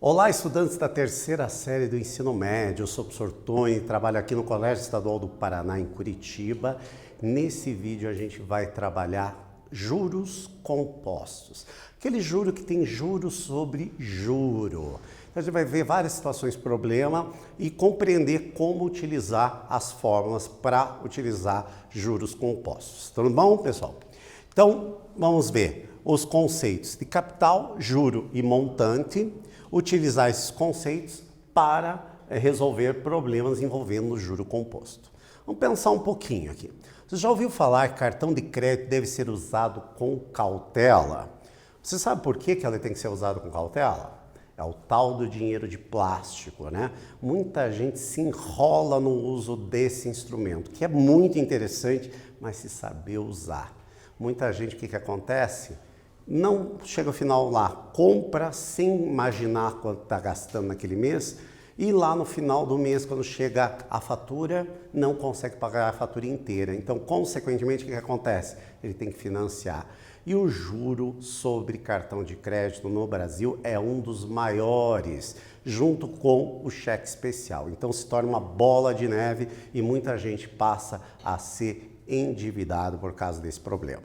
Olá, estudantes da terceira série do ensino médio. Eu sou o professor Tony, trabalho aqui no Colégio Estadual do Paraná, em Curitiba. Nesse vídeo a gente vai trabalhar juros compostos. Aquele juro que tem juros sobre juro. Então, a gente vai ver várias situações problema e compreender como utilizar as fórmulas para utilizar juros compostos. Tudo bom, pessoal? Então, vamos ver os conceitos de capital, juro e montante. Utilizar esses conceitos para resolver problemas envolvendo o juro composto. Vamos pensar um pouquinho aqui. Você já ouviu falar que cartão de crédito deve ser usado com cautela? Você sabe por que ele tem que ser usado com cautela? É o tal do dinheiro de plástico, né? Muita gente se enrola no uso desse instrumento, que é muito interessante, mas se saber usar. Muita gente, o que acontece? Não chega ao final lá, compra sem imaginar quanto está gastando naquele mês e lá no final do mês, quando chega a fatura, não consegue pagar a fatura inteira. Então, consequentemente, o que acontece? Ele tem que financiar. E o juro sobre cartão de crédito no Brasil é um dos maiores, junto com o cheque especial. Então, se torna uma bola de neve e muita gente passa a ser endividado por causa desse problema.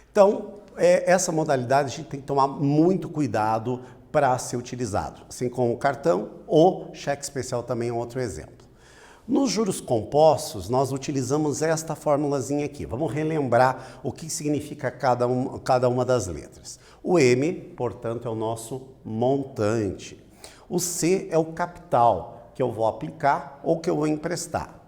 Então, essa modalidade a gente tem que tomar muito cuidado para ser utilizado, assim como o cartão ou cheque especial também é outro exemplo. Nos juros compostos, nós utilizamos esta formulazinha aqui. Vamos relembrar o que significa cada uma das letras. O M, portanto, é o nosso montante. O C é o capital que eu vou aplicar ou que eu vou emprestar.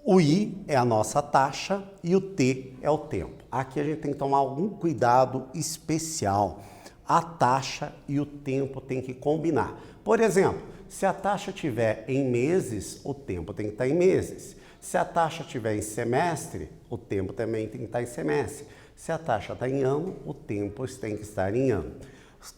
O I é a nossa taxa e o T é o tempo. Aqui a gente tem que tomar algum cuidado especial. A taxa e o tempo tem que combinar. Por exemplo, se a taxa estiver em meses, o tempo tem que estar em meses. Se a taxa estiver em semestre, o tempo também tem que estar em semestre. Se a taxa está em ano, o tempo tem que estar em ano.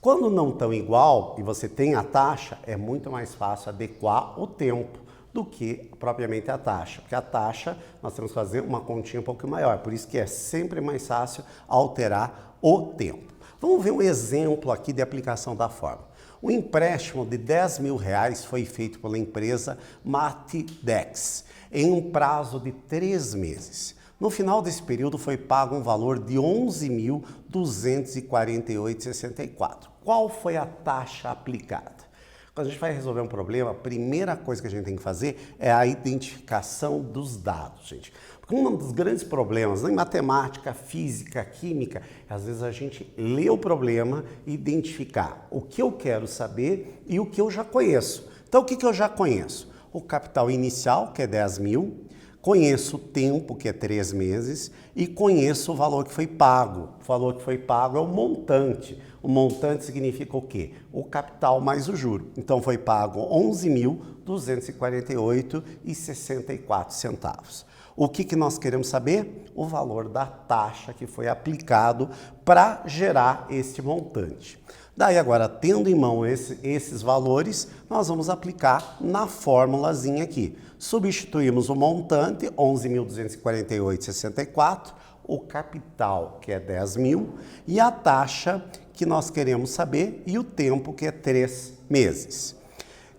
Quando não estão igual e você tem a taxa, é muito mais fácil adequar o tempo do que propriamente a taxa, porque a taxa nós temos que fazer uma continha um pouco maior, por isso que é sempre mais fácil alterar o tempo. Vamos ver um exemplo aqui de aplicação da fórmula. O empréstimo de R$10.000 foi feito pela empresa Matidex em um prazo de 3 meses. No final desse período foi pago um valor de R$11.248,64. Qual foi a taxa aplicada? Quando a gente vai resolver um problema, a primeira coisa que a gente tem que fazer é a identificação dos dados, gente. Porque um dos grandes problemas em matemática, física, química, às vezes a gente lê o problema e identificar o que eu quero saber e o que eu já conheço. Então, o que eu já conheço? O capital inicial, que é 10.000, conheço o tempo, que é 3 meses, e conheço o valor que foi pago. O valor que foi pago é o montante. O montante significa o quê? O capital mais o juro. Então, foi pago R$11.248,64. O que nós queremos saber? O valor da taxa que foi aplicado para gerar este montante. Daí agora, tendo em mão esses valores, nós vamos aplicar na formulazinha aqui. Substituímos o montante, 11.248,64, o capital, que é 10.000, e a taxa que nós queremos saber e o tempo, que é 3 meses.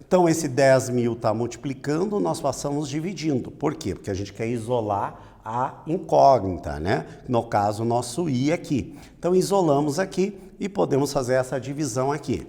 Então, esse 10.000 está multiplicando, nós passamos dividindo. Por quê? Porque a gente quer isolar a incógnita, né? No caso, o nosso I aqui. Então, isolamos aqui e podemos fazer essa divisão aqui.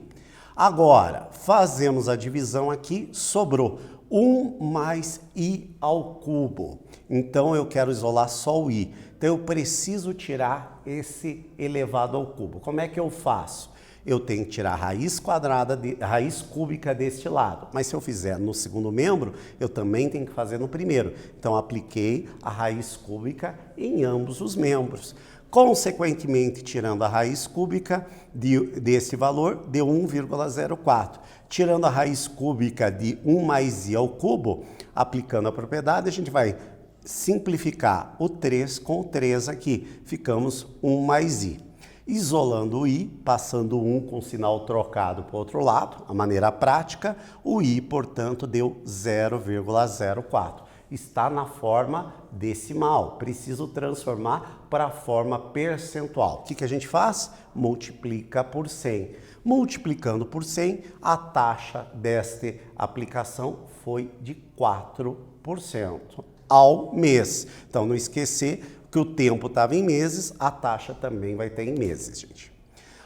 Agora, fazemos a divisão aqui, sobrou 1 mais I ao cubo. Então, eu quero isolar só o I. Então, eu preciso tirar esse elevado ao cubo. Como é que eu faço? Eu tenho que tirar a raiz quadrada, raiz cúbica deste lado. Mas se eu fizer no segundo membro, eu também tenho que fazer no primeiro. Então, apliquei a raiz cúbica em ambos os membros. Consequentemente, tirando a raiz cúbica desse valor, deu 1,04. Tirando a raiz cúbica de 1 mais I ao cubo, aplicando a propriedade, a gente vai simplificar o 3 com o 3 aqui. Ficamos 1 mais I. Isolando o I, passando o 1 com sinal trocado para o outro lado, a maneira prática, o I, portanto, deu 0,04. está na forma decimal. Preciso transformar para a forma percentual. O que a gente faz? Multiplica por 100. Multiplicando por 100, a taxa desta aplicação foi de 4% ao mês. Então, não esquecer que o tempo estava em meses, a taxa também vai ter em meses, gente.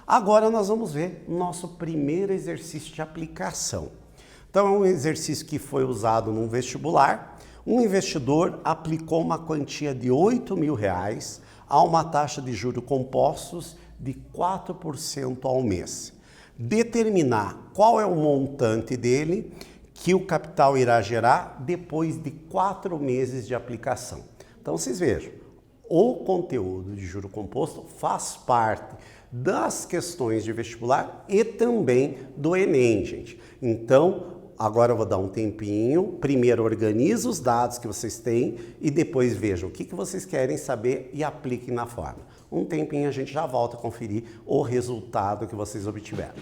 Agora nós vamos ver nosso primeiro exercício de aplicação. Então, é um exercício que foi usado num vestibular. Um investidor aplicou uma quantia de R$8.000 a uma taxa de juros compostos de 4% ao mês. Determinar qual é o montante dele que o capital irá gerar depois de 4 meses de aplicação. Então, vocês vejam, o conteúdo de juro composto faz parte das questões de vestibular e também do Enem, gente. Então, agora eu vou dar um tempinho, primeiro organize os dados que vocês têm e depois vejam o que vocês querem saber e apliquem na forma. Um tempinho a gente já volta a conferir o resultado que vocês obtiveram.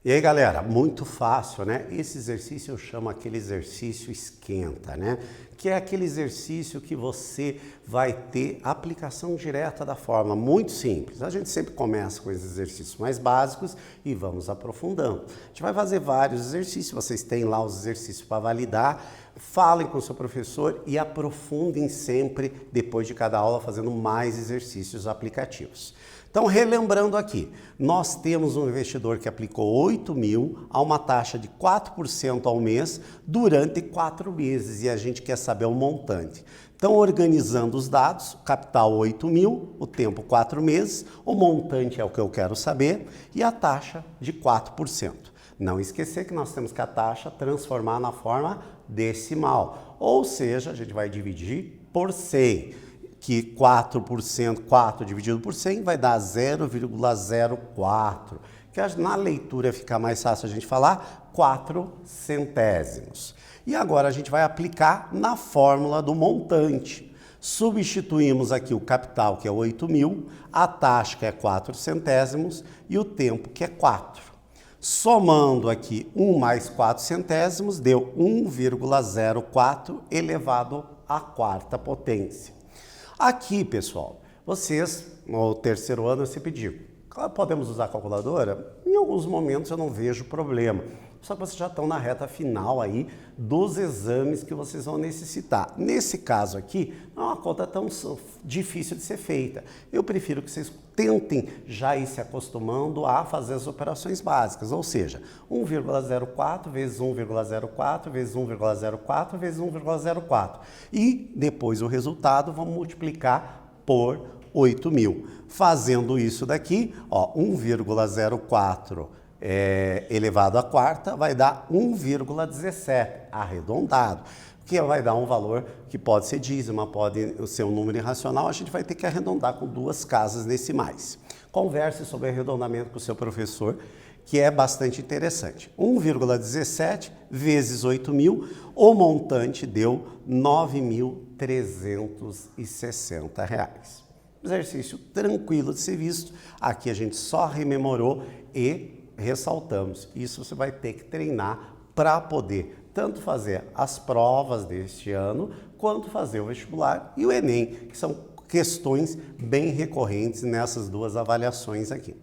E aí, galera, muito fácil, né? Esse exercício eu chamo aquele exercício esquenta, né? Que é aquele exercício que você vai ter aplicação direta da fórmula, muito simples. A gente sempre começa com esses exercícios mais básicos e vamos aprofundando. A gente vai fazer vários exercícios, vocês têm lá os exercícios para validar. Falem com o seu professor e aprofundem sempre, depois de cada aula, fazendo mais exercícios aplicativos. Então, relembrando aqui, nós temos um investidor que aplicou 8 mil a uma taxa de 4% ao mês durante 4 meses e a gente quer saber o montante. Então, organizando os dados, capital 8 mil, o tempo 4 meses, o montante é o que eu quero saber e a taxa de 4%. Não esquecer que nós temos que a taxa transformar na forma decimal, ou seja, a gente vai dividir por 100. Que 4%, 4 dividido por 100 vai dar 0,04, que na leitura fica mais fácil a gente falar 4 centésimos. E agora a gente vai aplicar na fórmula do montante. Substituímos aqui o capital, que é 8 mil, a taxa, que é 4 centésimos, e o tempo, que é 4. Somando aqui 1 mais 4 centésimos, deu 1,04 elevado à quarta potência. Aqui, pessoal, vocês, no terceiro ano, eu sempre digo, podemos usar a calculadora? Em alguns momentos eu não vejo problema, só que vocês já estão na reta final aí dos exames que vocês vão necessitar. Nesse caso aqui, não é uma conta tão difícil de ser feita. Eu prefiro que vocês tentem já ir se acostumando a fazer as operações básicas, ou seja, 1,04 vezes 1,04 vezes 1,04 vezes 1,04. E depois o resultado vamos multiplicar por 8 mil. Fazendo isso daqui, ó, 1,04 elevado à quarta vai dar 1,17, arredondado, que vai dar um valor que pode ser dízima, pode ser um número irracional, a gente vai ter que arredondar com 2 casas decimais. Converse sobre arredondamento com o seu professor, que é bastante interessante. 1,17 vezes 8 mil, o montante deu R$ 9.360. Exercício tranquilo de ser visto, aqui a gente só rememorou e ressaltamos. Isso você vai ter que treinar para poder tanto fazer as provas deste ano, quanto fazer o vestibular e o Enem, que são questões bem recorrentes nessas 2 avaliações aqui.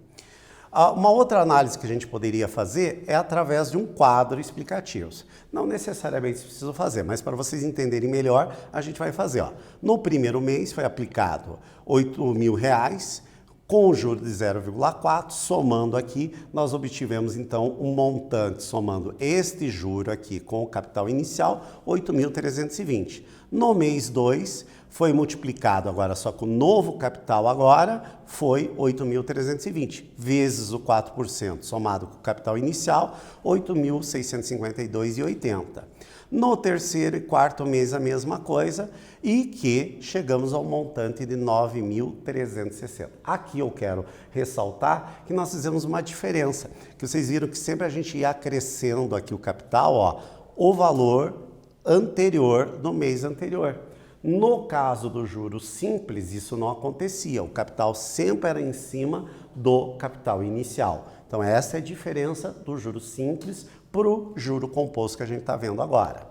Uma outra análise que a gente poderia fazer é através de um quadro explicativo. Não necessariamente preciso fazer, mas para vocês entenderem melhor, a gente vai fazer. Ó. No primeiro mês foi aplicado R$ 8.000, com juros de 0,4, somando aqui, nós obtivemos então um montante, somando este juro aqui com o capital inicial, 8.320. No mês 2, foi multiplicado agora só com o novo capital agora, foi 8.320, vezes o 4%, somado com o capital inicial, 8.652,80. No terceiro e quarto mês a mesma coisa e que chegamos ao montante de 9.360. Aqui eu quero ressaltar que nós fizemos uma diferença, que vocês viram que sempre a gente ia acrescendo aqui o capital, ó, o valor anterior do mês anterior. No caso do juro simples, isso não acontecia, o capital sempre era em cima do capital inicial. Então essa é a diferença do juro simples para o juro composto que a gente está vendo agora.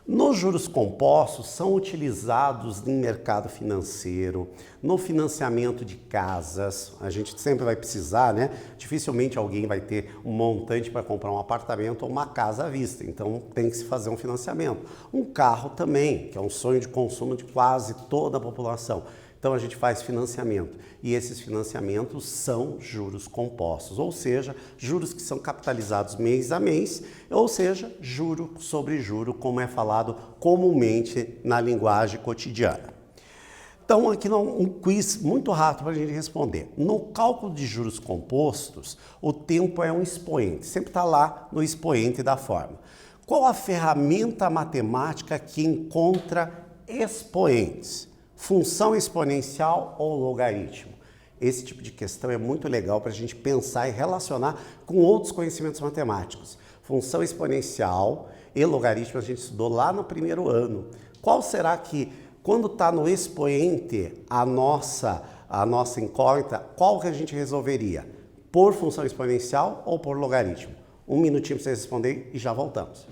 Nos juros compostos são utilizados em mercado financeiro, no financiamento de casas, a gente sempre vai precisar, né? Dificilmente alguém vai ter um montante para comprar um apartamento ou uma casa à vista, então tem que se fazer um financiamento. Um carro também, que é um sonho de consumo de quase toda a população. Então a gente faz financiamento e esses financiamentos são juros compostos, ou seja, juros que são capitalizados mês a mês, ou seja, juro sobre juro, como é falado comumente na linguagem cotidiana. Então aqui um quiz muito rápido para a gente responder. No cálculo de juros compostos, o tempo é um expoente, sempre está lá no expoente da fórmula. Qual a ferramenta matemática que encontra expoentes? Função exponencial ou logaritmo? Esse tipo de questão é muito legal para a gente pensar e relacionar com outros conhecimentos matemáticos. Função exponencial e logaritmo a gente estudou lá no primeiro ano. Qual será que, quando está no expoente, a nossa incógnita, qual que a gente resolveria? por função exponencial ou por logaritmo? Um minutinho para vocês responderem e já voltamos.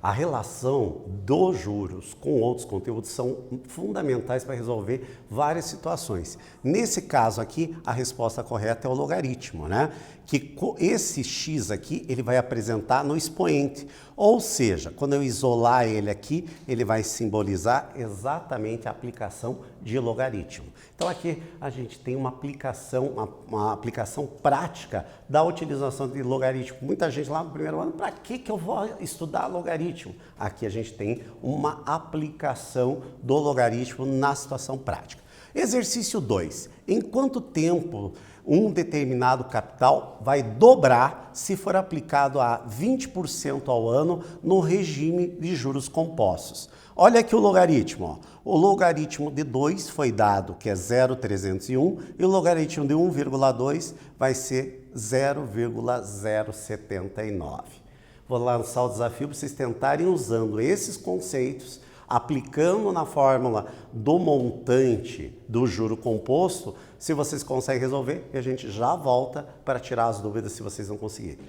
A relação dos juros com outros conteúdos são fundamentais para resolver várias situações. Nesse caso aqui, a resposta correta é o logaritmo, né? Que esse x aqui, ele vai apresentar no expoente. Ou seja, quando eu isolar ele aqui, ele vai simbolizar exatamente a aplicação de logaritmo. Então aqui a gente tem uma aplicação prática da utilização de logaritmo. Muita gente lá no primeiro ano, para que eu vou estudar logaritmo? Aqui a gente tem uma aplicação do logaritmo na situação prática. Exercício 2. Em quanto tempo um determinado capital vai dobrar se for aplicado a 20% ao ano no regime de juros compostos? Olha aqui o logaritmo. Ó. O logaritmo de 2 foi dado, que é 0,301, e o logaritmo de 1,2 vai ser 0,079. Vou lançar o desafio para vocês tentarem usando esses conceitos, aplicando na fórmula do montante do juro composto, se vocês conseguem resolver, e a gente já volta para tirar as dúvidas se vocês não conseguirem.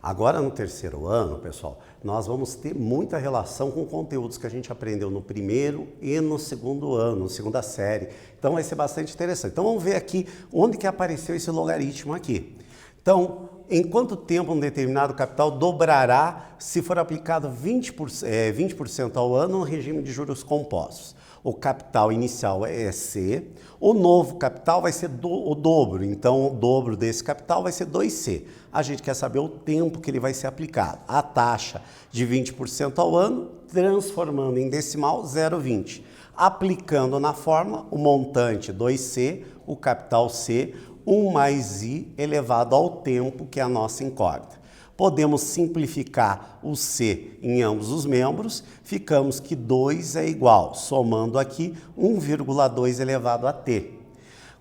Agora no terceiro ano, pessoal, nós vamos ter muita relação com conteúdos que a gente aprendeu no primeiro e no segundo ano, segunda série. Então vai ser bastante interessante. Então vamos ver aqui onde que apareceu esse logaritmo aqui. Então, em quanto tempo um determinado capital dobrará se for aplicado 20% ao ano no regime de juros compostos? O capital inicial é C, o novo capital vai ser o dobro, então o dobro desse capital vai ser 2C. A gente quer saber o tempo que ele vai ser aplicado. A taxa de 20% ao ano, transformando em decimal 0,20. Aplicando na fórmula o montante 2C, o capital C, 1 mais I elevado ao tempo, que é a nossa incógnita. Podemos simplificar o C em ambos os membros, ficamos que 2 é igual, somando aqui 1,2 elevado a T.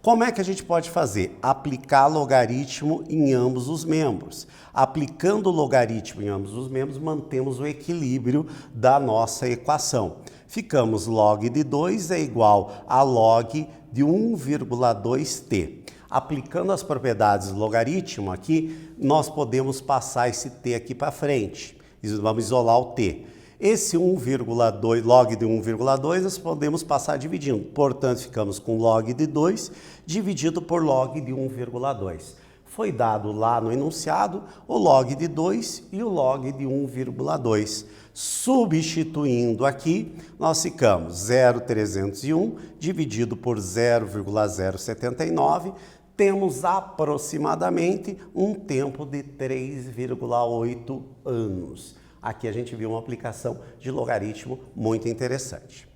Como é que a gente pode fazer? Aplicar logaritmo em ambos os membros. Aplicando o logaritmo em ambos os membros, mantemos o equilíbrio da nossa equação. Ficamos log de 2 é igual a log de 1,2t. Aplicando as propriedades do logaritmo aqui, nós podemos passar esse t aqui para frente. Vamos isolar o t. Esse 1,2, log de 1,2, nós podemos passar dividindo. Portanto, ficamos com log de 2 dividido por log de 1,2. Foi dado lá no enunciado o log de 2 e o log de 1,2. Substituindo aqui, nós ficamos 0,301 dividido por 0,079. Temos aproximadamente um tempo de 3,8 anos. Aqui a gente viu uma aplicação de logaritmo muito interessante.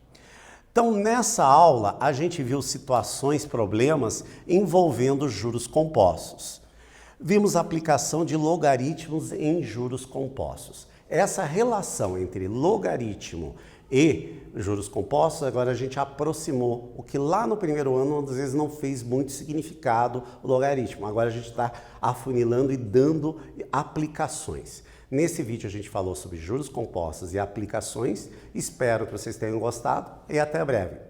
Então, nessa aula, a gente viu situações, problemas envolvendo juros compostos. Vimos a aplicação de logaritmos em juros compostos. Essa relação entre logaritmo e juros compostos, agora a gente aproximou o que lá no primeiro ano, às vezes, não fez muito significado o logaritmo. Agora a gente está afunilando e dando aplicações. Nesse vídeo a gente falou sobre juros compostos e aplicações. Espero que vocês tenham gostado e até breve.